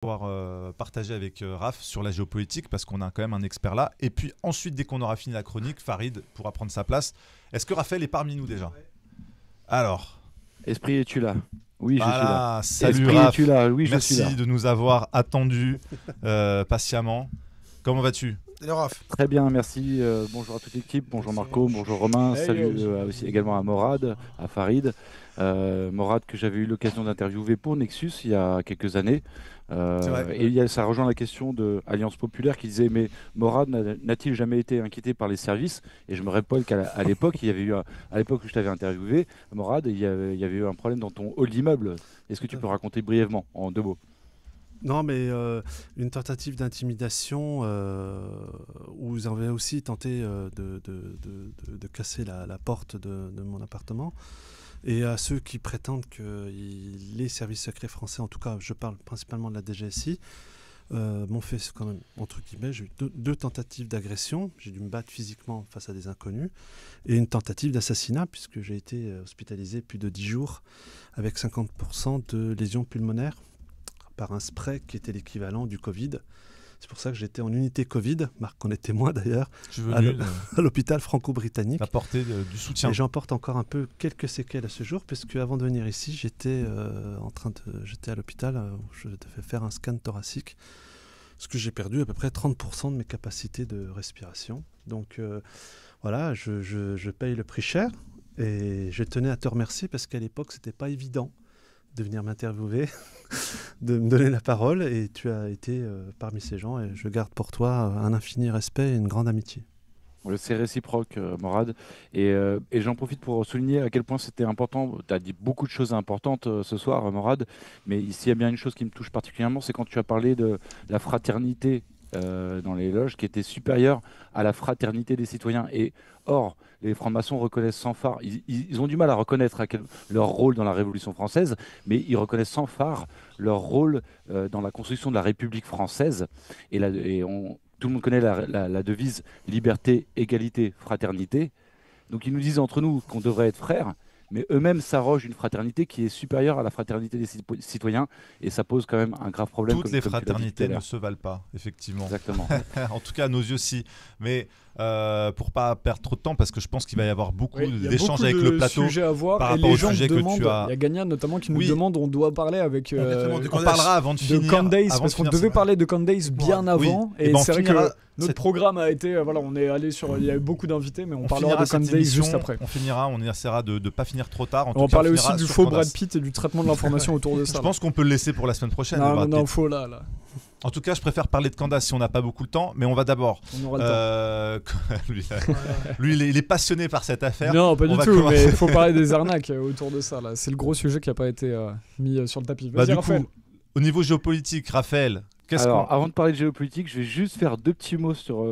pouvoir partager avec Raph sur la géopolitique parce qu'on a quand même un expert là. Et puis ensuite, dès qu'on aura fini la chronique, Farid pourra prendre sa place. Est-ce que Raphaël est parmi nous déjà? Alors, Esprit, es-tu là? Oui, je suis là. voilà, salut Esprit, es-tu Raph. là? Oui, je suis là. Merci de nous avoir attendus patiemment. Comment vas-tu? Salut Raph. Très bien, merci. Bonjour à toute l'équipe. Bonjour Marco, bonjour Romain. Hey, Salut yo. aussi également à Morad, à Farid. Morad que j'avais eu l'occasion d'interviewer pour Nexus il y a quelques années. C'est vrai. Et ça rejoint la question de Alliance Populaire qui disait mais Morad n'a-t-il jamais été inquiété par les services? Et je me rappelle qu'à l'époque, il y avait eu à l'époque où je t'avais interviewé, Morad, il y avait eu un problème dans ton hall d'immeuble. Est-ce que tu peux raconter brièvement en 2 mots? Non, mais une tentative d'intimidation où ils avaient aussi tenté de casser la porte de mon appartement. Et à ceux qui prétendent que les services secrets français, en tout cas, je parle principalement de la DGSI, m'ont fait quand même, entre guillemets, j'ai eu deux tentatives d'agression. J'ai dû me battre physiquement face à des inconnus. Et une tentative d'assassinat, puisque j'ai été hospitalisé plus de 10 jours avec 50% de lésions pulmonaires par un spray qui était l'équivalent du Covid. C'est pour ça que j'étais en unité Covid, Marc en est témoin d'ailleurs, Je suis venu à l'hôpital franco-britannique. apporter du soutien. Et j'en porte encore un peu quelques séquelles à ce jour, puisque avant de venir ici, j'étais à l'hôpital où je devais faire un scan thoracique, parce que j'ai perdu à peu près 30% de mes capacités de respiration. Donc voilà, je paye le prix cher, et je tenais à te remercier parce qu'à l'époque, c'était pas évident de venir m'interviewer, de me donner la parole, et tu as été parmi ces gens, et je garde pour toi un infini respect et une grande amitié. C'est réciproque, Morad. Et j'en profite pour souligner à quel point c'était important. Tu as dit beaucoup de choses importantes ce soir, Morad. Mais ici, il y a bien une chose qui me touche particulièrement, c'est quand tu as parlé de la fraternité dans les loges qui était supérieure à la fraternité des citoyens. Et or, les francs-maçons reconnaissent sans phare, ils ont du mal à reconnaître leur rôle dans la Révolution française, mais ils reconnaissent sans phare leur rôle dans la construction de la République française. Tout le monde connaît la devise liberté, égalité, fraternité. Donc ils nous disent entre nous qu'on devrait être frères, mais eux-mêmes s'arrogent une fraternité qui est supérieure à la fraternité des citoyens, et ça pose quand même un grave problème. Toutes les comme tu l'as dit tout à fraternités ne l'heure. se valent pas, effectivement. Exactement. En tout cas, à nos yeux, si. Mais pour pas perdre trop de temps, parce que je pense qu'il va y avoir beaucoup Oui, il y a d'échanges beaucoup avec de le plateau. sujets à voir, par et rapport les au gens sujet me que demandent, tu as- il y a Gagnan notamment qui nous Oui. demande, on doit parler avec Exactement, de On parlera avant de finir. Candace, avant parce de qu'on finir devait ça. parler de Candace bien avant, Et et ben, on c'est vrai finira que notre cette- programme a été, voilà, on est allé sur, il y a eu beaucoup d'invités, mais on parlera finira de cette Candace émission, juste après. on essaiera de ne pas finir trop tard. En On tout va cas, parler on aussi finira du sur faux Candace. Brad Pitt et du traitement de l'information autour de ça. Je pense qu'on peut le laisser pour la semaine prochaine. non, Brad non, Pitt. faux là. En tout cas, je préfère parler de Candace si on n'a pas beaucoup de temps, mais on va d'abord. On aura le temps. lui, il est passionné par cette affaire. Non, pas On du va tout, commencer. mais il faut parler des arnaques autour de ça là. C'est le gros sujet qui n'a pas été mis sur le tapis. Bah, Vas-y, du Raphaël. coup, au niveau géopolitique, Raphaël, Alors, avant de parler de géopolitique, je vais juste faire 2 petits mots sur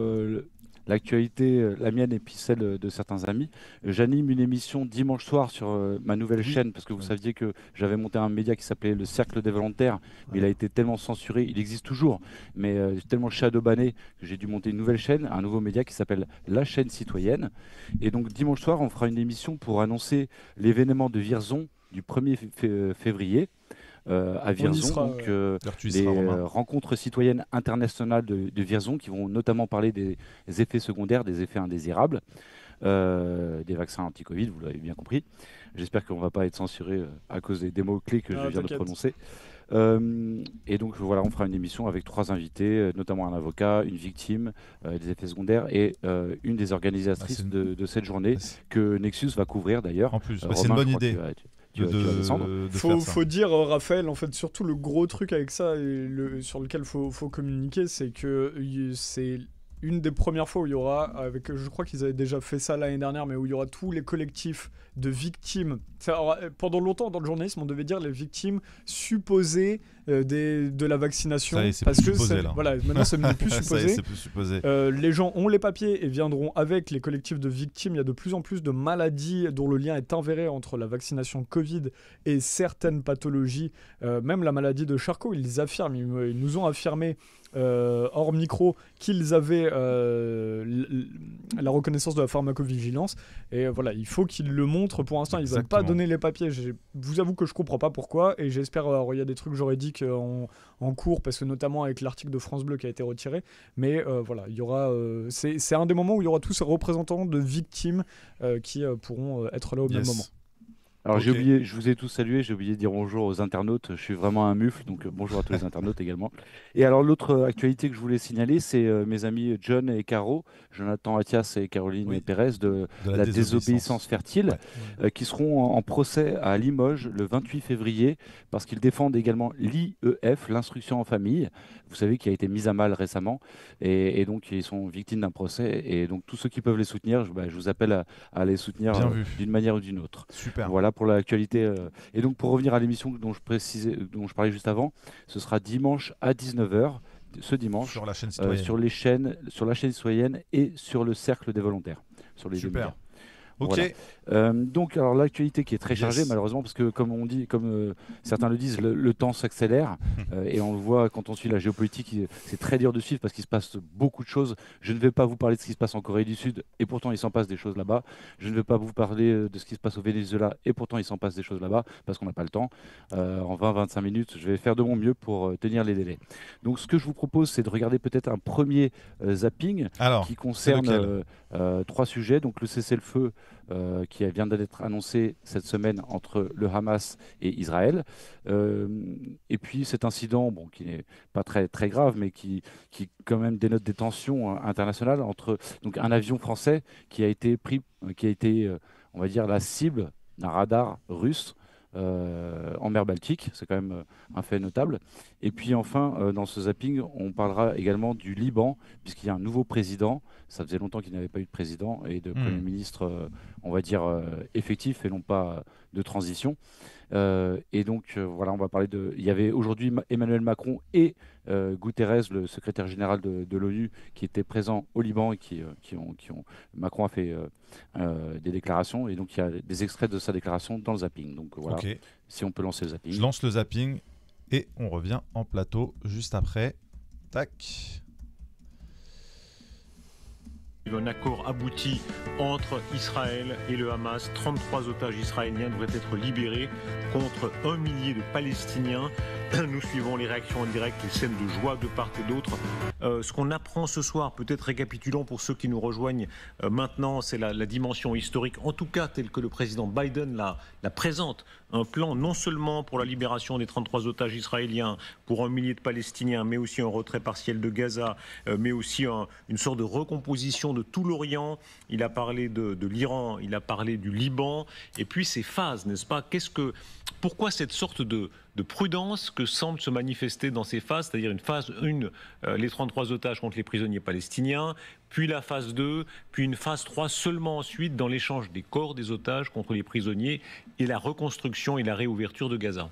l'actualité, la mienne et puis celle de certains amis. J'anime une émission dimanche soir sur ma nouvelle chaîne, parce que vous saviez que j'avais monté un média qui s'appelait Le Cercle des Volontaires, mais il a été tellement censuré, il existe toujours, mais tellement shadowbanné que j'ai dû monter une nouvelle chaîne, un nouveau média qui s'appelle La Chaîne Citoyenne. Et donc dimanche soir, on fera une émission pour annoncer l'événement de Vierzon du 1er février. À On y Vierzon, sera, donc D'ailleurs, tu y les seras, Romain. rencontres citoyennes internationales de Vierzon qui vont notamment parler des effets secondaires, des effets indésirables, des vaccins anti-Covid, vous l'avez bien compris. J'espère qu'on ne va pas être censuré à cause des mots-clés que je viens de t'inquiète. prononcer. Et donc voilà, on fera une émission avec 3 invités, notamment un avocat, une victime des effets secondaires et une des organisatrices Ah, c'est de cette journée que Nexus va couvrir d'ailleurs. En plus, Romain, c'est une je bonne crois que idée tu vas descendre. de Faut, faire ça. faut dire, Raphaël, en fait, surtout le gros truc avec ça, et sur lequel faut communiquer, c'est que c'est une des premières fois où il y aura, je crois qu'ils avaient déjà fait ça l'année dernière, mais où il y aura tous les collectifs de victimes. Pendant longtemps, dans le journalisme, on devait dire les victimes supposées de la vaccination. Ça y est, c'est parce plus que supposé, c'est- là. Voilà, maintenant, c'est même plus Ça y est, supposé. c'est plus supposé. Les gens ont les papiers et viendront avec les collectifs de victimes. Il y a de plus en plus de maladies dont le lien est avéré entre la vaccination Covid et certaines pathologies. Même la maladie de Charcot, ils les affirment. Ils nous ont affirmé hors micro qu'ils avaient la reconnaissance de la pharmacovigilance. Et voilà, il faut qu'ils le montrent. Pour l'instant, ils ne veulent pas Exactement. donner les papiers. Je vous avoue que je comprends pas pourquoi. Et j'espère, il y a des trucs juridiques polémiques en cours, parce que notamment avec l'article de France Bleu qui a été retiré. Mais voilà, il y aura, c'est un des moments où il y aura tous ces représentants de victimes qui pourront être là au même moment. Alors Ok. j'ai oublié, je vous ai tous salués, j'ai oublié de dire bonjour aux internautes, je suis vraiment un mufle, donc bonjour à tous les internautes également. Et alors l'autre actualité que je voulais signaler, c'est mes amis John et Caro, Jonathan Attias et Caroline Oui. Pérez de De la désobéissance fertile, Ouais. qui seront en procès à Limoges le 28 février, parce qu'ils défendent également l'IEF, l'instruction en famille, vous savez, qui a été mise à mal récemment, et donc ils sont victimes d'un procès, et donc tous ceux qui peuvent les soutenir, je vous appelle à les soutenir Bien vu. d'une manière ou d'une autre. Super. Voilà pour l'actualité. Et donc pour revenir à l'émission dont je parlais juste avant, ce sera dimanche à 19h, ce dimanche, Sur la chaîne citoyenne. sur la chaîne citoyenne et sur le cercle des volontaires, sur les deux Super. médias. Ok. Voilà. Donc alors l'actualité qui est très chargée Yes. malheureusement, parce que comme on dit, comme certains le disent, le temps s'accélère et on le voit quand on suit la géopolitique, c'est très dur de suivre parce qu'il se passe beaucoup de choses. Je ne vais pas vous parler de ce qui se passe en Corée du Sud et pourtant il s'en passe des choses là-bas. Je ne vais pas vous parler de ce qui se passe au Venezuela et pourtant il s'en passe des choses là-bas parce qu'on n'a pas le temps. En 20-25 minutes, je vais faire de mon mieux pour tenir les délais. Donc ce que je vous propose, c'est de regarder peut-être un premier zapping Alors, qui c'est concerne lequel 3 sujets. Donc le cessez-le-feu qui vient d'être annoncé cette semaine entre le Hamas et Israël. Et puis cet incident, bon, qui n'est pas très, très grave, mais qui quand même dénote des tensions internationales entre donc, un avion français qui a été pris, on va dire, la cible d'un radar russe. En mer Baltique, c'est quand même un fait notable. Et puis enfin, dans ce zapping, on parlera également du Liban, puisqu'il y a un nouveau président. Ça faisait longtemps qu'il n'avait pas eu de président et de Premier ministre, on va dire, effectif et non pas de transition. Et donc, voilà, on va parler de... Il y avait aujourd'hui Emmanuel Macron et Guterres, le secrétaire général de l'ONU, qui étaient présents au Liban et qui ont... Macron a fait des déclarations et donc il y a des extraits de sa déclaration dans le zapping. Donc voilà, Ok. si on peut lancer le zapping. Je lance le zapping et on revient en plateau juste après. Tac. Un accord abouti entre Israël et le Hamas. 33 otages israéliens devraient être libérés contre 1 millier de Palestiniens. Nous suivons les réactions en direct, les scènes de joie de part et d'autre. Ce qu'on apprend ce soir, peut-être récapitulons pour ceux qui nous rejoignent maintenant, c'est la dimension historique, en tout cas telle que le président Biden la présente. Un plan non seulement pour la libération des 33 otages israéliens, pour 1 millier de Palestiniens, mais aussi un retrait partiel de Gaza, mais aussi une sorte de recomposition de tout l'Orient. Il a parlé de l'Iran, il a parlé du Liban, et puis ces phases, n'est-ce pas? Pourquoi cette sorte de prudence que semble se manifester dans ces phases, c'est-à-dire une phase 1, les 33 otages contre les prisonniers palestiniens, puis la phase 2, puis une phase 3 seulement ensuite dans l'échange des corps des otages contre les prisonniers et la reconstruction et la réouverture de Gaza.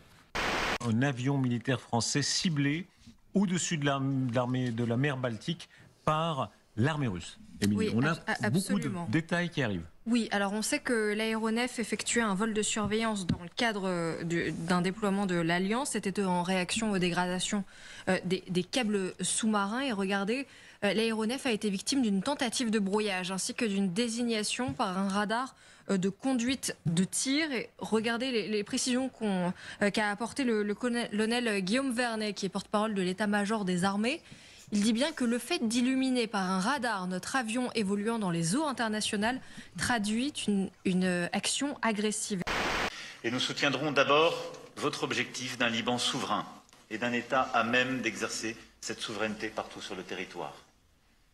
Un avion militaire français ciblé au-dessus de la mer Baltique par l'armée russe. Émilie, Oui, on a beaucoup de absolument. détails qui arrivent. Oui, alors on sait que l'aéronef effectuait un vol de surveillance dans le cadre d'un déploiement de l'Alliance. C'était en réaction aux dégradations des câbles sous-marins. Et regardez, l'aéronef a été victime d'une tentative de brouillage ainsi que d'une désignation par un radar de conduite de tir. Et regardez les précisions qu'a apporté le colonel Guillaume Vernet, qui est porte-parole de l'état-major des armées. Il dit bien que le fait d'illuminer par un radar notre avion évoluant dans les eaux internationales traduit une action agressive. Et nous soutiendrons d'abord votre objectif d'un Liban souverain et d'un État à même d'exercer cette souveraineté partout sur le territoire.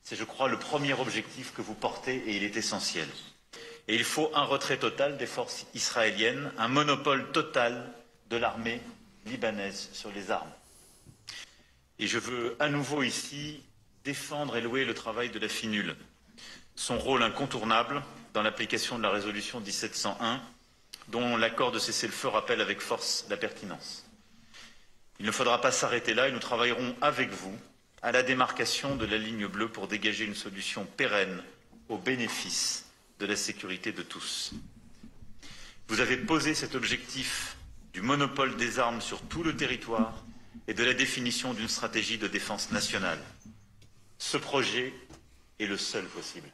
C'est, je crois, le premier objectif que vous portez et il est essentiel. Et il faut un retrait total des forces israéliennes, un monopole total de l'armée libanaise sur les armes. Et je veux à nouveau ici défendre et louer le travail de la FINUL, son rôle incontournable dans l'application de la résolution 1701, dont l'accord de cessez-le-feu rappelle avec force la pertinence. Il ne faudra pas s'arrêter là et nous travaillerons avec vous à la démarcation de la ligne bleue pour dégager une solution pérenne au bénéfice de la sécurité de tous. Vous avez posé cet objectif du monopole des armes sur tout le territoire et de la définition d'une stratégie de défense nationale. Ce projet est le seul possible.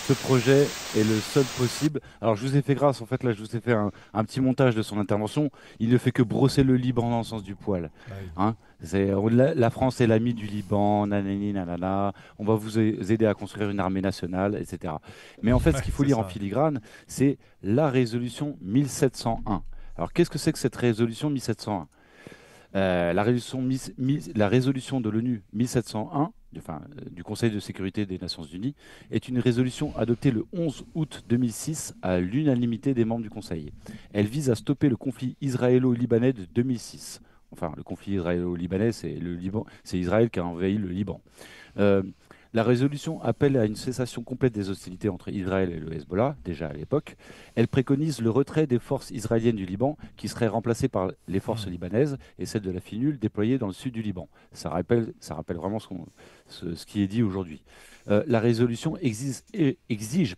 ce projet est le seul possible. Alors je vous ai fait grâce, en fait là je vous ai fait un petit montage de son intervention. Il ne fait que brosser le Liban dans le sens du poil. Hein, la France est l'ami du Liban, nanani, nanana, on va vous aider à construire une armée nationale, etc. Mais en fait ce qu'il faut lire en filigrane, c'est la résolution 1701. Alors qu'est-ce que c'est que cette résolution 1701 ? La résolution de l'ONU 1701, du Conseil de sécurité des Nations Unies, est une résolution adoptée le 11 août 2006 à l'unanimité des membres du Conseil. Elle vise à stopper le conflit israélo-libanais de 2006. Enfin, le conflit israélo-libanais, c'est Israël qui a envahi le Liban. La résolution appelle à une cessation complète des hostilités entre Israël et le Hezbollah, déjà à l'époque. Elle préconise le retrait des forces israéliennes du Liban, qui seraient remplacées par les forces libanaises et celles de la FINUL déployées dans le sud du Liban. Ça rappelle vraiment ce qui est dit aujourd'hui. La résolution exige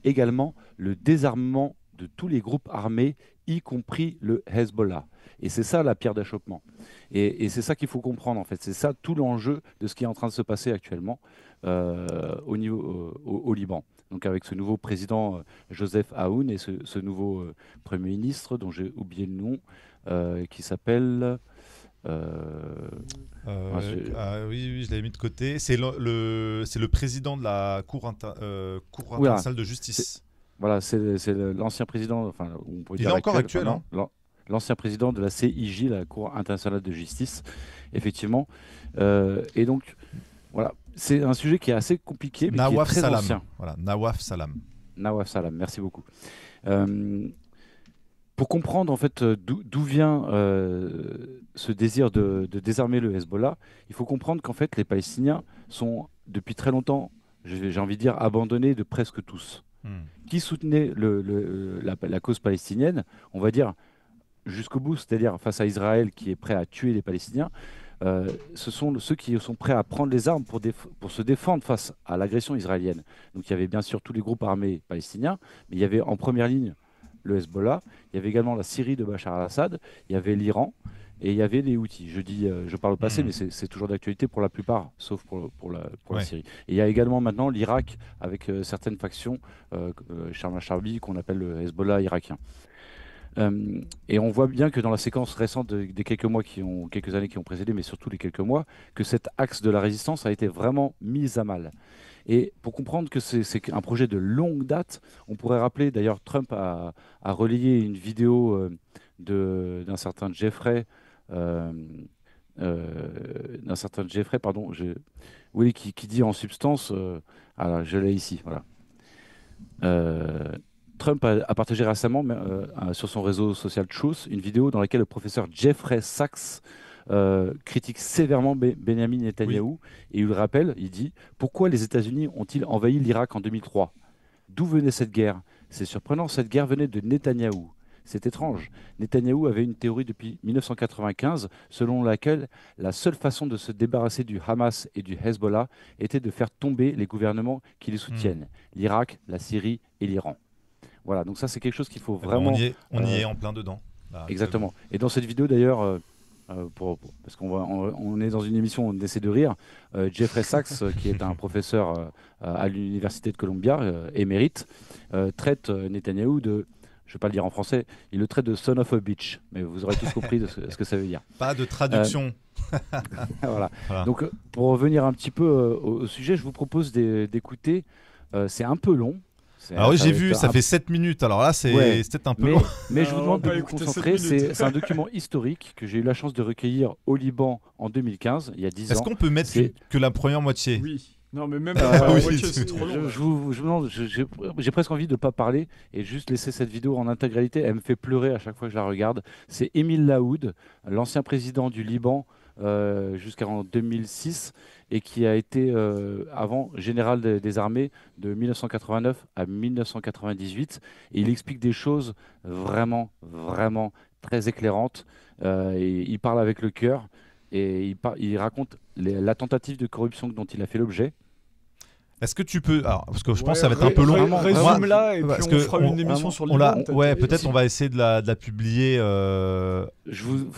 également le désarmement de tous les groupes armés, y compris le Hezbollah. Et c'est ça la pierre d'achoppement. Et c'est ça qu'il faut comprendre en fait. C'est ça tout l'enjeu de ce qui est en train de se passer actuellement au Liban. Donc avec ce nouveau président Joseph Aoun et ce nouveau Premier ministre dont j'ai oublié le nom, qui s'appelle... oui, je l'avais mis de côté. C'est le président de la Cour internationale de justice. C'est l'ancien président. Enfin, on pourrait Il dire est encore actuel, hein. L'ancien président de la CIJ, la Cour internationale de justice, effectivement. Et donc, voilà, c'est un sujet qui est assez compliqué, mais qui est très ancien. Voilà, Nawaf Salam. Nawaf Salam, merci beaucoup. Pour comprendre en fait d'où vient ce désir de désarmer le Hezbollah, il faut comprendre qu'en fait les Palestiniens sont depuis très longtemps, j'ai envie de dire, abandonnés de presque tous. Qui soutenaient la cause palestinienne, on va dire jusqu'au bout, c'est-à-dire face à Israël qui est prêt à tuer les Palestiniens, ce sont ceux qui sont prêts à prendre les armes pour se défendre face à l'agression israélienne. Donc il y avait bien sûr tous les groupes armés palestiniens, mais il y avait en première ligne le Hezbollah, il y avait également la Syrie de Bachar al-Assad, il y avait l'Iran et il y avait les Houthis. Je parle au passé, mais c'est toujours d'actualité pour la plupart, sauf pour la Syrie. Et il y a également maintenant l'Irak avec certaines factions, Sharm el-Charbi, qu'on appelle le Hezbollah irakien. Et on voit bien que dans la séquence récente des quelques années qui ont précédé, mais surtout les quelques mois, que cet axe de la résistance a été vraiment mis à mal. Et pour comprendre que c'est un projet de longue date, on pourrait rappeler, d'ailleurs Trump a relayé une vidéo d'un certain Jeffrey, qui dit en substance, alors je l'ai ici, voilà. Trump a partagé récemment sur son réseau social Truth une vidéo dans laquelle le professeur Jeffrey Sachs critique sévèrement Benjamin Netanyahou, et il le rappelle, il dit « Pourquoi les États-Unis ont-ils envahi l'Irak en 2003 ? D'où venait cette guerre ? C'est surprenant, cette guerre venait de Netanyahou. C'est étrange. Netanyahou avait une théorie depuis 1995 selon laquelle la seule façon de se débarrasser du Hamas et du Hezbollah était de faire tomber les gouvernements qui les soutiennent, l'Irak, la Syrie et l'Iran. » Voilà, donc ça c'est quelque chose qu'il faut vraiment... On y est en plein dedans. Là, exactement. Et dans cette vidéo d'ailleurs, parce qu'on est dans une émission où on essaie de rire, Jeffrey Sachs, qui est un professeur à l'université de Columbia, émérite, traite Netanyahou de... Je ne vais pas le dire en français, il le traite de son of a bitch, mais vous aurez tous compris ce que ça veut dire. Pas de traduction. Voilà. Donc pour revenir un petit peu au sujet, je vous propose d'écouter, c'est un peu long. Alors oui, j'ai vu, ça fait 7 minutes, alors là c'est peut-être un peu long. Mais je vous demande de vous concentrer, c'est un document historique que j'ai eu la chance de recueillir au Liban en 2015, il y a 10 ans. Est-ce qu'on peut mettre que la première moitié ? Oui. Non, mais même la moitié, c'est trop long. Je vous demande, j'ai presque envie de ne pas parler et juste laisser cette vidéo en intégralité. Elle me fait pleurer à chaque fois que je la regarde. C'est Émile Laoud, l'ancien président du Liban jusqu'en 2006 et qui a été avant général des armées de 1989 à 1998. Et il explique des choses vraiment, vraiment très éclairantes. Et il parle avec le cœur et il raconte la tentative de corruption dont il a fait l'objet. Est-ce que tu peux... Alors, parce que je pense que ça va être un peu long. Résume-la et puis on fera une émission sur le Liban. Peut-être on va essayer de la publier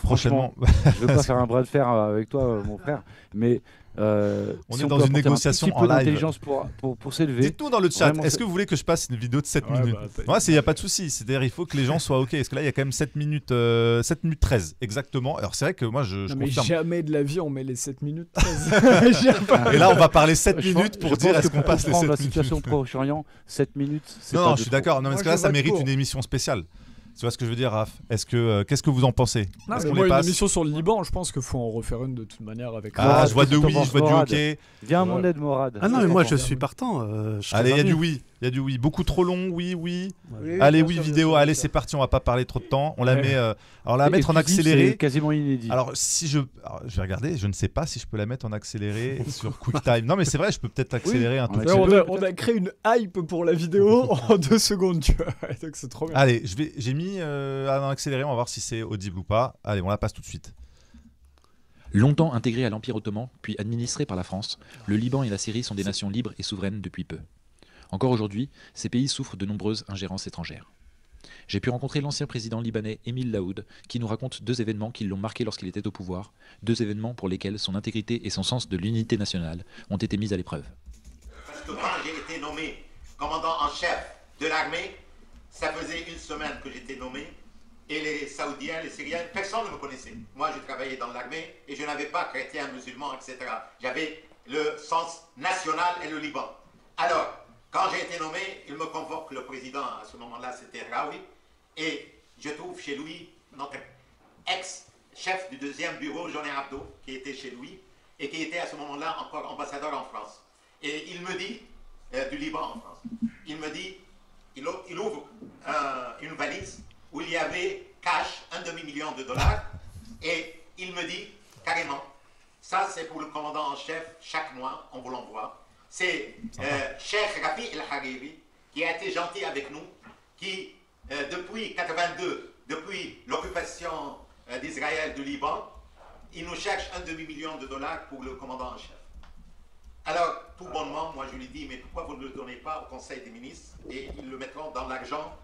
prochainement. Je ne veux pas faire un bras de fer avec toi, mon frère, mais On si est dans peut une apporter négociation un tout en petit peu live. d'intelligence pour s'élever. Dites-nous dans le chat, Vraiment, est-ce que vous voulez que je passe une vidéo de 7 Ouais, minutes bah, Moi, il n'y a pas de souci. C'est-à-dire, il faut que les gens soient OK. Parce que là, il y a quand même 7 minutes 13, exactement. Alors, c'est vrai que moi, je Non, mais confirme. jamais de la vie on met les 7 minutes 13. Et là, on va parler 7 Je minutes pense- pour je dire pense est-ce que qu'on pour passe les 7 comprendre la minutes. situation au Proche-Orient, 7 minutes, c'est Non, pas non, de je suis trop. d'accord. Non, mais parce que Moi, là, je ça vote mérite pour. une émission spéciale. Tu vois ce que je veux dire, Raph qu'est-ce que vous en pensez Non, Est-ce mais qu'on moi, les une passe émission sur le Liban, je pense qu'il faut en refaire une de toute manière avec. Ah, Morad, je vois qu'est-ce de que oui, t'en je vois du penses, OK. Viens à mon Ouais. aide, Morad. Ah non, mais moi je Qu'est-ce que suis t'en partant. Allez, il y a du oui. Il y a du oui. Beaucoup trop long, oui. Ouais. Allez, bien oui, sûr, bien vidéo. sûr, Allez, bien sûr. c'est parti. On va pas parler trop de temps. On la Ouais. met. Alors, on va penses mettre en Exclusif, accéléré. C'est quasiment inédit. Alors, je vais regarder. Je ne sais pas si je peux la mettre en accéléré sur QuickTime. Non, mais c'est vrai, je peux peut-être accélérer un tout on petit accélère. peu. On a créé une hype pour la vidéo en 2 secondes, tu vois. Donc c'est trop bien. Allez, j'ai mis en accéléré. On va voir si c'est audible ou pas. Allez, on la passe tout de suite. Longtemps intégré à l'Empire ottoman, puis administré par la France, le Liban et la Syrie sont des nations libres et souveraines depuis peu. Encore aujourd'hui, ces pays souffrent de nombreuses ingérences étrangères. J'ai pu rencontrer l'ancien président libanais Émile Laoud, qui nous raconte 2 événements qui l'ont marqué lorsqu'il était au pouvoir, 2 événements pour lesquels son intégrité et son sens de l'unité nationale ont été mis à l'épreuve. Parce que quand j'ai été nommé commandant en chef de l'armée, ça faisait 1 semaine que j'étais nommé, et les Saoudiens, les Syriens, personne ne me connaissait. Moi, je travaillais dans l'armée et je n'avais pas chrétien, musulman, etc. J'avais le sens national et le Liban. Alors, quand j'ai été nommé, il me convoque le président, à ce moment-là, c'était Raoui, et je trouve chez lui notre ex-chef du 2e bureau, Johnny Abdo, qui était chez lui, et qui était à ce moment-là encore ambassadeur en France. Et il me dit, du Liban en France, il me dit, il ouvre une valise où il y avait cash, $1 demi-million, et il me dit carrément, ça c'est pour le commandant en chef, chaque mois on vous l'envoie. C'est Cheikh Rafi El Hariri qui a été gentil avec nous, qui depuis 82, depuis l'occupation d'Israël du Liban, il nous cherche $1 demi-million pour le commandant en chef. Alors, tout bonnement, moi je lui dis, mais pourquoi vous ne le donnez pas au Conseil des ministres et ils le mettront dans l'argent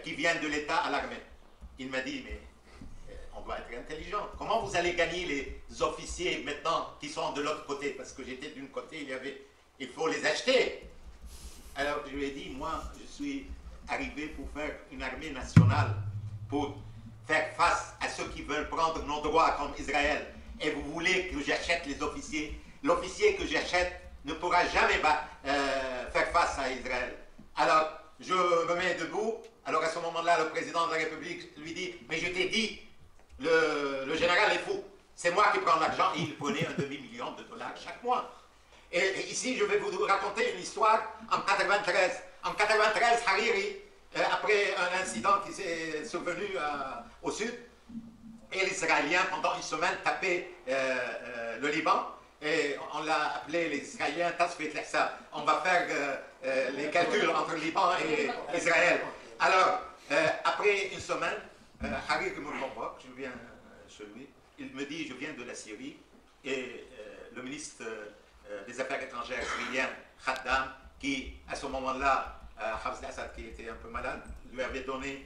qui vient de l'État à l'armée. Il m'a dit, mais on doit être intelligent. Comment vous allez gagner les officiers maintenant qui sont de l'autre côté? Parce que j'étais d'un côté, il faut les acheter. Alors je lui ai dit, moi je suis arrivé pour faire une armée nationale, pour faire face à ceux qui veulent prendre nos droits comme Israël. Et vous voulez que j'achète les officiers? L'officier que j'achète ne pourra jamais faire face à Israël. Alors, je me mets debout. Alors, à ce moment-là, le président de la République lui dit, mais je t'ai dit, le général est fou. C'est moi qui prends l'argent. Et il prenait $1 demi-million chaque mois. Et ici, je vais vous raconter une histoire en 93. En 93, Hariri, après un incident qui s'est survenu au sud, et les Israéliens, pendant 1 semaine, tapaient le Liban. Et on l'a appelé les Israéliens Tasfit l'Ihsab. On va faire les calculs entre le Liban et Israël. Alors, après 1 semaine, Hariri me convoque, je viens chez lui. Il me dit, je viens de la Syrie. Et le ministre des Affaires étrangères syrien, Khaddam, qui à ce moment-là, Hafez al-Assad, qui était un peu malade, lui avait donné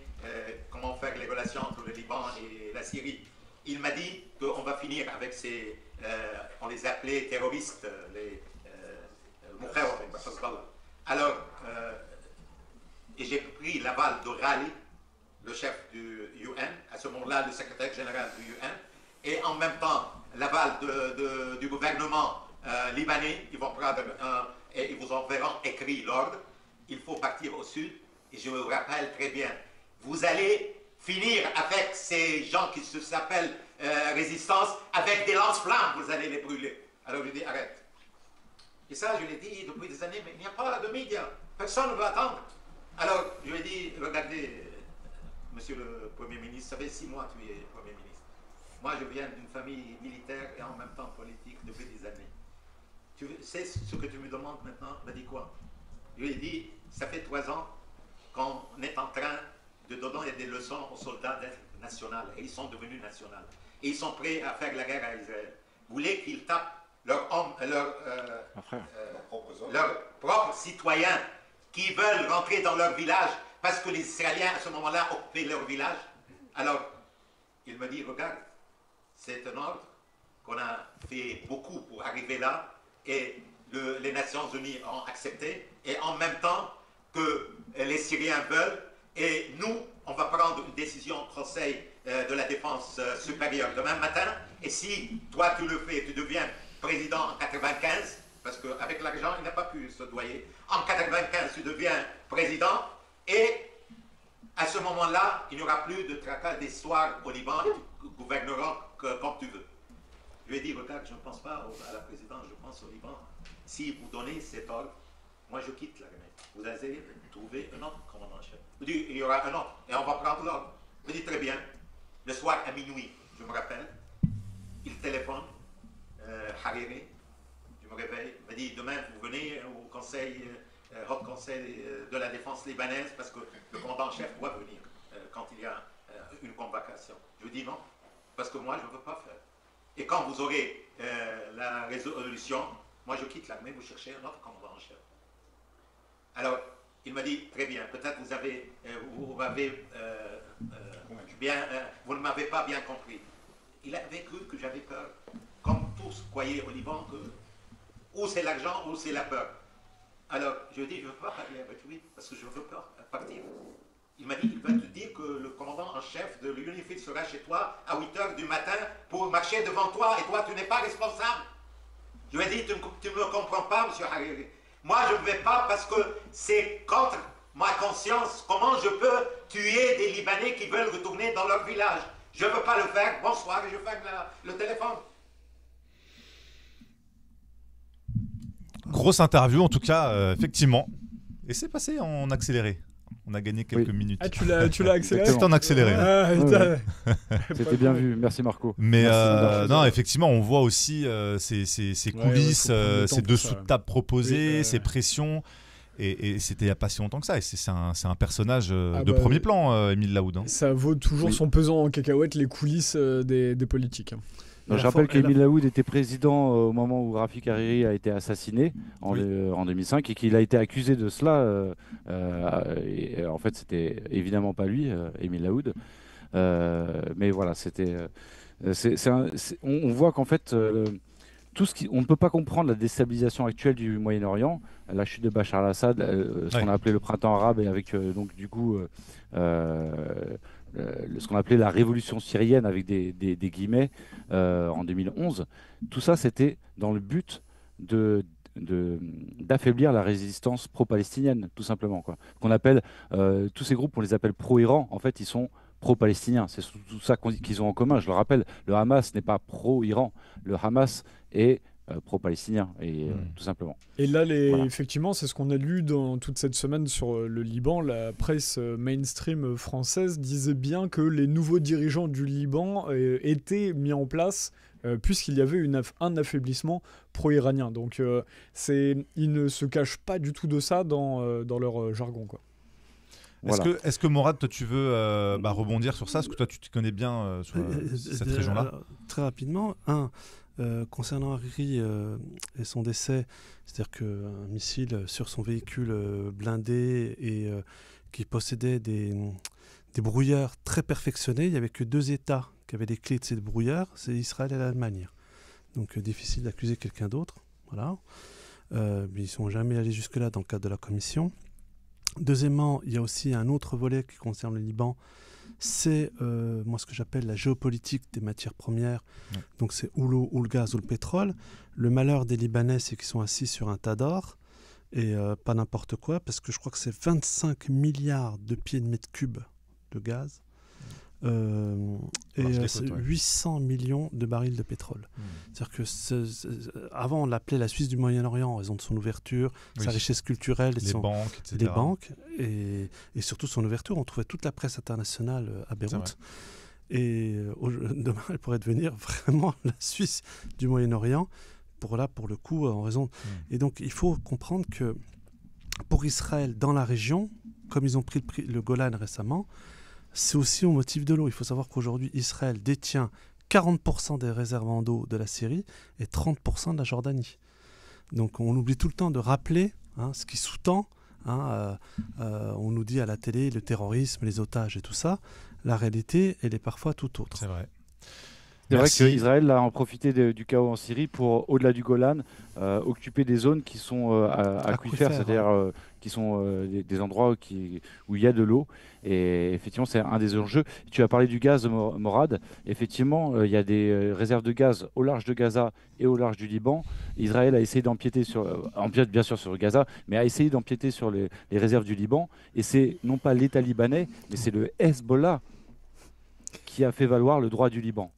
comment faire les relations entre le Liban et la Syrie. Il m'a dit qu'on va finir avec ces, on les appelait terroristes, les Alors, et j'ai pris l'aval de Rali, le chef du UN, à ce moment-là le secrétaire général du UN, et en même temps l'aval du gouvernement libanais. Ils vont prendre et ils vous enverront écrit l'ordre. Il faut partir au sud. Et je me rappelle très bien, vous allez finir avec ces gens qui s'appellent résistance, avec des lance-flammes, vous allez les brûler. Alors je dis, arrête. Et ça, je l'ai dit depuis des années, mais il n'y a pas de médias. Personne ne veut attendre. Alors, je lui ai dit, regardez, monsieur le Premier ministre, ça fait 6 mois que tu es Premier ministre. Moi, je viens d'une famille militaire et en même temps politique depuis des années. Tu sais ce que tu me demandes maintenant? Il m'a dit quoi? Je lui ai dit, ça fait 3 ans qu'on est en train de donner des leçons aux soldats d'être nationaux. Et ils sont devenus nationaux. Et ils sont prêts à faire la guerre à Israël. Vous voulez qu'ils tapent leurs propres citoyens qui veulent rentrer dans leur village parce que les Israéliens, à ce moment-là, occupaient leur village? Alors, il me dit, regarde, c'est un ordre qu'on a fait beaucoup pour arriver là, et les Nations Unies ont accepté, et en même temps que les Syriens veulent, et nous, on va prendre une décision au Conseil de la défense supérieure demain matin, et si toi tu le fais, tu deviens président en 95, parce qu'avec l'argent, il n'a pas pu se doyer, en 95, tu deviens président, et à ce moment-là, il n'y aura plus de tracas d'histoire au Liban, tu gouverneras comme tu veux. Je lui ai dit, regarde, je ne pense pas à la présidence, je pense au Liban. Si vous donnez cet ordre, moi je quitte l'armée. Vous allez trouver un autre commandant-chef. Vous dites, il y aura un autre, et on va prendre l'ordre. Je dis, très bien. Le soir à minuit, je me rappelle, il téléphone, Hariri, je me réveille, il me dit, demain vous venez au conseil, Haut Conseil de la défense libanaise, parce que le commandant-chef doit venir quand il y a une convocation. Je dis non, parce que moi je ne veux pas faire. Et quand vous aurez la résolution, moi je quitte l'armée, vous cherchez un autre commandant-chef. Alors, il m'a dit, très bien, peut-être vous ne m'avez pas bien compris. Il avait cru que j'avais peur, comme tous croyaient au Liban, que ou c'est l'argent ou c'est la peur. Alors, je lui ai dit, je ne veux pas parler avec lui, parce que je veux pas partir. Il m'a dit, il va te dire que le commandant en chef de l'UNIFIL sera chez toi à 8h du matin pour marcher devant toi, et toi, tu n'es pas responsable. Je lui ai dit, tu ne me comprends pas, monsieur Hariri. Moi, je ne vais pas parce que c'est contre ma conscience. Comment je peux tuer des Libanais qui veulent retourner dans leur village? Je ne veux pas le faire. Bonsoir, et je ferme le téléphone. Grosse interview, en tout cas, effectivement. Et c'est passé en accéléré. On a gagné quelques minutes. Ah, tu l'as accéléré? C'est en accéléré. Ah, C'était bien vu, merci Marco. Mais non, effectivement, on voit aussi ces coulisses, ces dessous de table proposés, ces pressions. Et c'était il n'y a pas si longtemps que ça. Et c'est un personnage de premier plan, Émile Laoud. Hein. Ça vaut toujours son pesant en cacahuètes, les coulisses des politiques. Je rappelle qu'Émile Laoud était président au moment où Rafik Hariri a été assassiné en 2005 et qu'il a été accusé de cela. Et en fait, c'était évidemment pas lui, Émile Laoud. Mais voilà, on voit qu'en fait, on ne peut pas comprendre la déstabilisation actuelle du Moyen-Orient, la chute de Bachar al-Assad, ce qu'on a appelé le printemps arabe, et avec donc du coup ce qu'on appelait la révolution syrienne avec des guillemets en 2011. Tout ça, c'était dans le but d'affaiblir la résistance pro-palestinienne, tout simplement. Qu'on appelle, tous ces groupes, on les appelle pro-Iran. En fait, ils sont pro-palestiniens. C'est tout ça qu'ils ont en commun. Je le rappelle, le Hamas n'est pas pro-Iran. Le Hamas est pro-palestinien, tout simplement. Et là, effectivement, c'est ce qu'on a lu dans toute cette semaine sur le Liban. La presse mainstream française disait bien que les nouveaux dirigeants du Liban étaient mis en place puisqu'il y avait un affaiblissement pro-iranien. Donc, ils ne se cachent pas du tout de ça dans leur jargon, quoi. Voilà. Est-ce que Morad, toi, tu veux rebondir sur ça? Parce que toi, tu te connais bien sur cette région-là. Très rapidement, concernant Hariri et son décès, c'est-à-dire qu'un missile sur son véhicule blindé et qui possédait des brouilleurs très perfectionnés, il n'y avait que 2 États qui avaient les clés de ces brouilleurs, c'est Israël et l'Allemagne. Donc difficile d'accuser quelqu'un d'autre. Voilà. Mais ils ne sont jamais allés jusque-là dans le cadre de la commission. Deuxièmement, il y a aussi un autre volet qui concerne le Liban, c'est moi ce que j'appelle la géopolitique des matières premières. Ouais. Donc c'est ou l'eau, ou le gaz, ou le pétrole. Le malheur des Libanais, c'est qu'ils sont assis sur un tas d'or, et pas n'importe quoi, parce que je crois que c'est 25 milliards de pieds de mètres cubes de gaz, et c'est 800 millions de barils de pétrole. C'est-à-dire que avant on l'appelait la Suisse du Moyen-Orient en raison de son ouverture, sa richesse culturelle, banques, etc. Les banques, et surtout son ouverture. On trouvait toute la presse internationale à Beyrouth. Et demain elle pourrait devenir vraiment la Suisse du Moyen-Orient pour le coup en raison. Et donc il faut comprendre que pour Israël dans la région, comme ils ont pris le Golan récemment, c'est aussi au motif de l'eau. Il faut savoir qu'aujourd'hui, Israël détient 40% des réserves en eau de la Syrie et 30% de la Jordanie. Donc on oublie tout le temps de rappeler ce qui sous-tend. On nous dit à la télé le terrorisme, les otages et tout ça. La réalité, elle est parfois tout autre. C'est vrai. C'est vrai qu'Israël a en profité du chaos en Syrie pour, au-delà du Golan, occuper des zones qui sont aquifères, c'est-à-dire qui sont des endroits où il y a de l'eau. Et effectivement, c'est un des enjeux. Tu as parlé du gaz, Morad. Effectivement, il y a des réserves de gaz au large de Gaza et au large du Liban. Israël a essayé d'empiéter empiète bien sûr sur Gaza, mais a essayé d'empiéter sur les réserves du Liban. Et c'est non pas l'État libanais, mais c'est le Hezbollah qui a fait valoir le droit du Liban.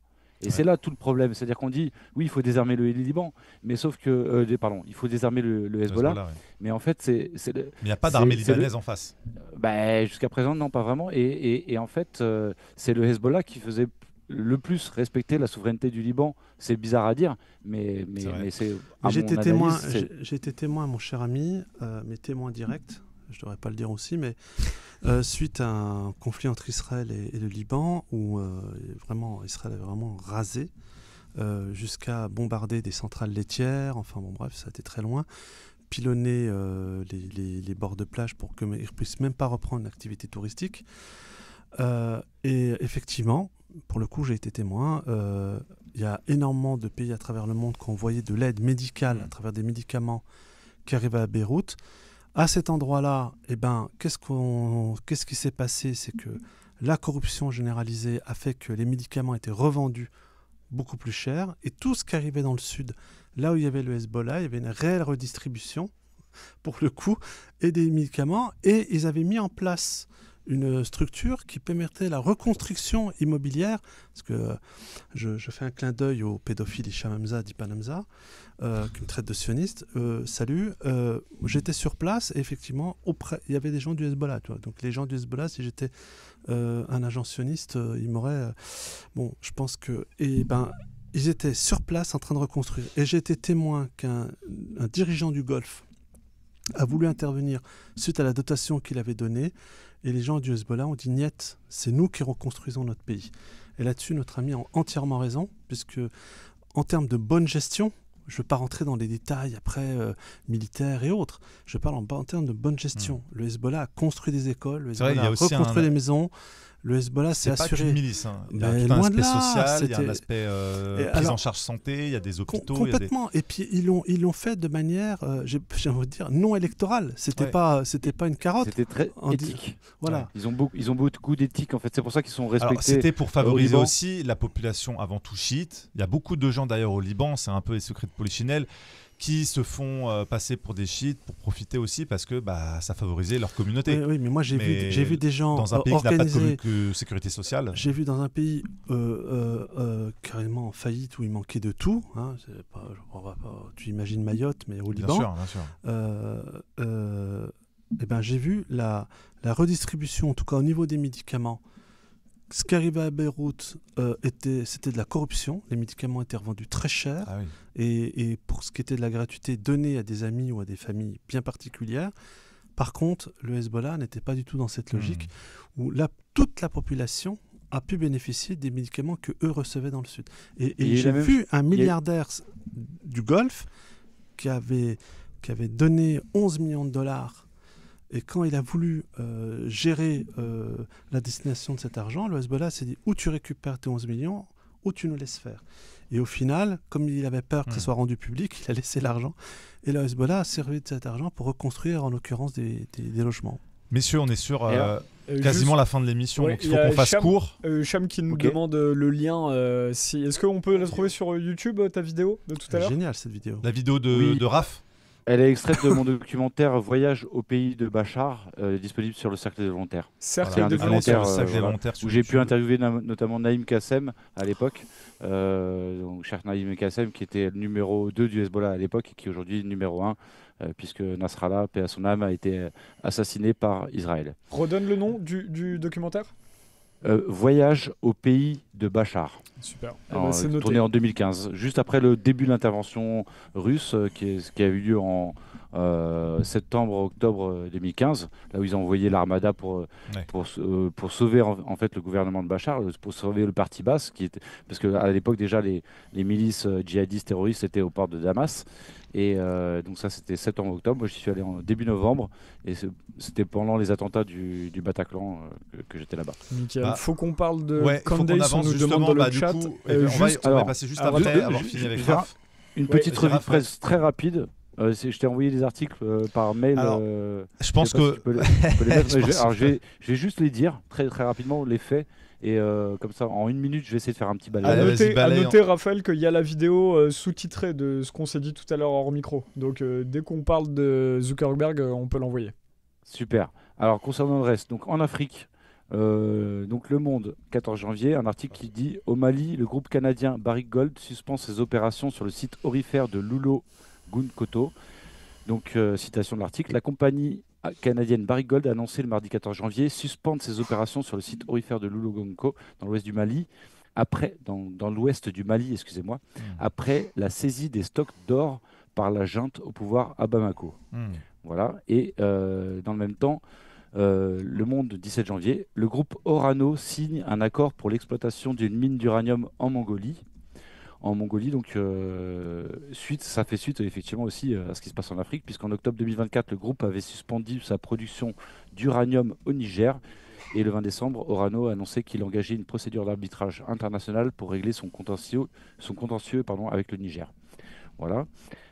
Et c'est là tout le problème. C'est-à-dire qu'on dit, oui, il faut désarmer le Liban, mais sauf que... il faut désarmer le Hezbollah. Mais en fait, Mais il n'y a pas d'armée libanaise en face. Jusqu'à présent, non, pas vraiment. Et en fait, c'est le Hezbollah qui faisait le plus respecter la souveraineté du Liban. C'est bizarre à dire, mais c'est... J'ai été témoin, mon cher ami, mais témoin direct, je ne devrais pas le dire aussi, mais suite à un conflit entre Israël et le Liban, où Israël avait vraiment rasé, jusqu'à bombarder des centrales laitières, enfin bon bref, ça a été très loin, pilonner les bords de plage pour qu'ils ne puissent même pas reprendre une activité touristique. Et effectivement, pour le coup, j'ai été témoin, il y a énormément de pays à travers le monde qui ont envoyé de l'aide médicale à travers des médicaments qui arrivaient à Beyrouth. À cet endroit-là, qu'est-ce qui s'est passé? C'est que la corruption généralisée a fait que les médicaments étaient revendus beaucoup plus cher, et tout ce qui arrivait dans le sud, là où il y avait le Hezbollah, il y avait une réelle redistribution, pour le coup, et des médicaments, et ils avaient mis en place une structure qui permettait la reconstruction immobilière, parce que je fais un clin d'œil au pédophile Hicham Hamza d'Ipan qui me traite de sioniste. Salut, j'étais sur place et effectivement, il y avait des gens du Hezbollah. Donc les gens du Hezbollah, si j'étais un agent sioniste, ils m'auraient... je pense que... ils étaient sur place en train de reconstruire. Et j'ai été témoin qu'un dirigeant du Golfe a voulu intervenir suite à la dotation qu'il avait donnée. Et les gens du Hezbollah ont dit « Niet, c'est nous qui reconstruisons notre pays ». Et là-dessus, notre ami a entièrement raison, puisque en termes de bonne gestion, je ne veux pas rentrer dans les détails après militaires et autres, je parle en termes de bonne gestion. Le Hezbollah a construit des écoles, le Hezbollah a reconstruit des maisons. Le Hezbollah s'est assuré. C'est pas qu'une milice. Il y a tout un aspect social, il y a un aspect prise en charge santé, il y a des hôpitaux. Complètement. Et puis ils l'ont fait de manière, j'ai envie de dire, non électorale. C'était pas une carotte. C'était très éthique. Voilà. Ouais. Ils ont beaucoup d'éthique en fait. C'est pour ça qu'ils sont respectés. C'était pour favoriser aussi la population avant tout chiite. Il y a beaucoup de gens d'ailleurs au Liban, c'est un peu les secrets de Polichinelle, qui se font passer pour des chiites pour profiter aussi parce que ça favorisait leur communauté. Oui, mais moi j'ai vu des gens dans un pays qui n'a pas de sécurité sociale. J'ai vu dans un pays carrément en faillite où il manquait de tout. Hein, tu imagines Mayotte, mais au Liban. Bien sûr. J'ai vu la redistribution, en tout cas au niveau des médicaments. Ce qui arrivait à Beyrouth, c'était de la corruption. Les médicaments étaient revendus très cher. Ah oui. Et pour ce qui était de la gratuité, donnée à des amis ou à des familles bien particulières. Par contre, le Hezbollah n'était pas du tout dans cette logique où toute la population a pu bénéficier des médicaments qu'eux recevaient dans le sud. Et j'ai vu un milliardaire du Golfe qui avait donné 11 millions de dollars. Et quand il a voulu gérer la destination de cet argent, le Hezbollah s'est dit ou tu récupères tes 11 millions ou tu nous laisses faire. Et au final, comme il avait peur que ça soit rendu public, il a laissé l'argent. Et le Hezbollah a servi de cet argent pour reconstruire en l'occurrence des logements. Messieurs, on est sur quasiment la fin de l'émission, donc il faut qu'on fasse court. Cham qui nous demande le lien. Est-ce qu'on peut la trouver sur YouTube, ta vidéo de tout à l'heure? Génial cette vidéo. La vidéo de Raph. Elle est extraite de mon documentaire Voyage au pays de Bachar, disponible sur le Cercle des Volontaires. C'est un documentaire où j'ai pu interviewer notamment Naïm Kassem à l'époque, donc cher Naïm Kassem qui était le numéro 2 du Hezbollah à l'époque et qui est aujourd'hui numéro 1, puisque Nasrallah, paix à son âme, a été assassiné par Israël. Redonne le nom du documentaire. Voyage au pays de Bachar. Super. Tourné en 2015, juste après le début de l'intervention russe qui a eu lieu en septembre-octobre 2015, là où ils ont envoyé l'armada pour sauver en fait le gouvernement de Bachar, pour sauver le parti Baas, parce qu'à l'époque déjà les milices djihadistes terroristes étaient aux portes de Damas. Et donc ça c'était septembre-octobre. Moi j'y suis allé en début novembre et c'était pendant les attentats du Bataclan que j'étais là-bas. Nickel. Faut qu'on parle de Candace, on nous demande dans le chat. On va passer juste après avoir fini avec Raph. Une petite revue de presse très rapide. Je t'ai envoyé des articles par mail. Alors, je pense que... je vais juste les dire très, très rapidement, les faits. Et comme ça, en 1 minute, je vais essayer de faire un petit balayage. À noter, Raphaël, qu'il y a la vidéo sous-titrée de ce qu'on s'est dit tout à l'heure hors micro. Donc dès qu'on parle de Zuckerberg, on peut l'envoyer. Super. Alors concernant le reste, donc en Afrique, donc Le Monde, 14 janvier, un article qui dit « Au Mali, le groupe canadien Barrick Gold suspend ses opérations sur le site aurifère de Loulo-Gounkoto ». Donc citation de l'article, la compagnie canadienne Barrick Gold a annoncé le mardi 14 janvier suspendre ses opérations sur le site aurifère de Loulo-Gounkoto dans l'ouest du Mali, dans l'ouest du Mali, après la saisie des stocks d'or par la junte au pouvoir à Bamako. Voilà. Et dans le même temps, Le Monde, 17 janvier, le groupe Orano signe un accord pour l'exploitation d'une mine d'uranium en Mongolie. Donc ça fait suite effectivement aussi à ce qui se passe en Afrique, puisqu'en octobre 2024, le groupe avait suspendu sa production d'uranium au Niger. Et le 20 décembre, Orano a annoncé qu'il engageait une procédure d'arbitrage international pour régler son contentieux avec le Niger. Voilà.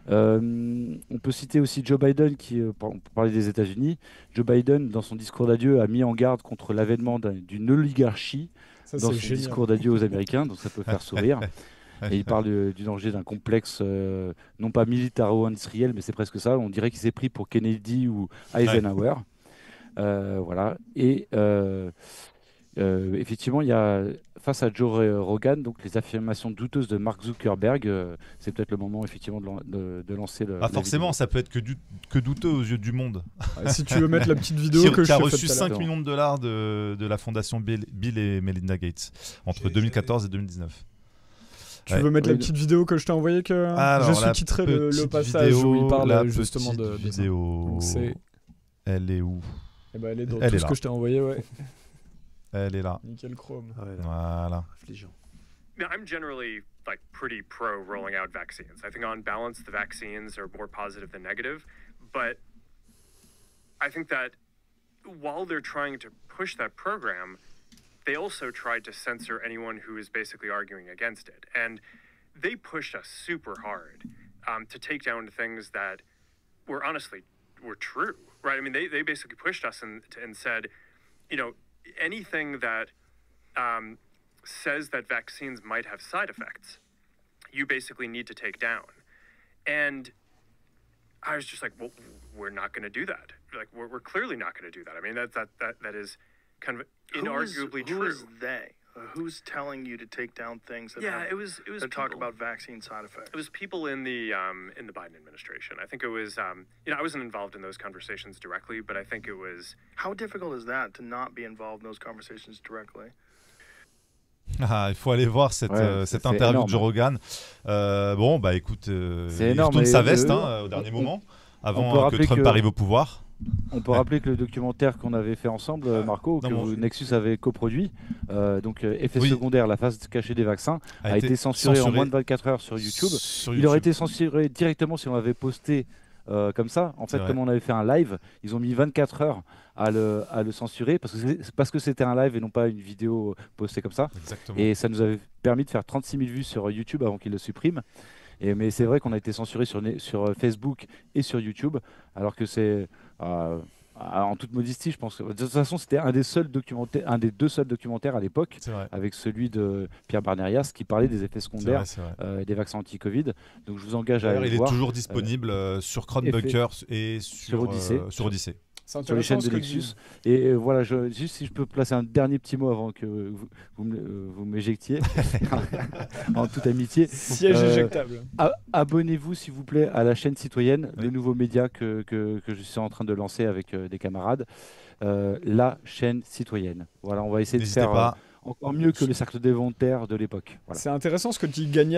On peut citer aussi Joe Biden, pour parler des États-Unis. Joe Biden, dans son discours d'adieu, a mis en garde contre l'avènement d'une oligarchie dans son discours d'adieu aux Américains, donc ça peut faire sourire. Et il parle du danger d'un complexe, non pas militaro-industriel, mais c'est presque ça. On dirait qu'il s'est pris pour Kennedy ou Eisenhower. Voilà. Et effectivement, il y a, face à Joe Rogan, donc les affirmations douteuses de Mark Zuckerberg, c'est peut-être le moment effectivement de lancer le. Forcément, ça peut être que douteux aux yeux du monde. Si tu veux mettre la petite vidéo que qui a reçu 5 millions de dollars de la fondation Bill et Melinda Gates entre 2014 et 2019. Tu veux mettre la petite vidéo que je t'ai envoyée, que j'ai sous-titré le passage où il parle justement de vidéo. Elle est où? Elle est dans tout ce que je t'ai envoyé, ouais. Elle est là. Nickel chrome. Voilà. Affligeant. I'm generally pretty pro rolling out vaccines. I think on balance the vaccines are more positive than negative, but I think that while they're trying to push that program, they also tried to censor anyone who is basically arguing against it. And they pushed us super hard to take down things that were true, right? I mean, they basically pushed us and said, anything that says that vaccines might have side effects, you basically need to take down. And I was just like, well, we're not going to do that. We're clearly not going to do that. I mean, that is kind of inarguably true. Who is they? Who's telling you to take down things that that talk about vaccine side effects? It was people in the Biden administration. I think it was I wasn't involved in those conversations directly, but I think it was. How difficult is that to not be involved in those conversations directly? Il faut aller voir cette interview énorme de Joe Rogan. Écoute, il retourne sa veste au dernier moment, avant que Trump arrive au pouvoir. On peut rappeler que le documentaire qu'on avait fait ensemble, Marco, que Nexus avait coproduit, effet secondaire, la phase cachée des vaccins, a été censuré en moins de 24 heures sur YouTube. Il aurait été censuré directement si on l'avait posté comme ça. En fait, comme on avait fait un live, ils ont mis 24 heures à le censurer parce que c'était un live et non pas une vidéo postée comme ça. Exactement. Et ça nous avait permis de faire 36 000 vues sur YouTube avant qu'ils le suppriment. Mais c'est vrai qu'on a été censuré sur Facebook et sur YouTube, alors que c'est en toute modestie, je pense. De toute façon, c'était un des deux seuls documentaires à l'époque, avec celui de Pierre Barnerias qui parlait des effets secondaires des vaccins anti-Covid. Donc je vous engage à aller voir. Il est toujours disponible sur Chromebunker et sur Odyssey. Sur les chaînes de Nexus. Et voilà, juste si je peux placer un dernier petit mot avant que vous m'éjectiez, en toute amitié. Siège éjectable. Abonnez-vous s'il vous plaît à la chaîne citoyenne, le nouveau média que je suis en train de lancer avec des camarades, la chaîne citoyenne. Voilà, on va essayer de faire encore mieux que le cercle des volontaires de l'époque. Voilà. C'est intéressant ce que tu gagnais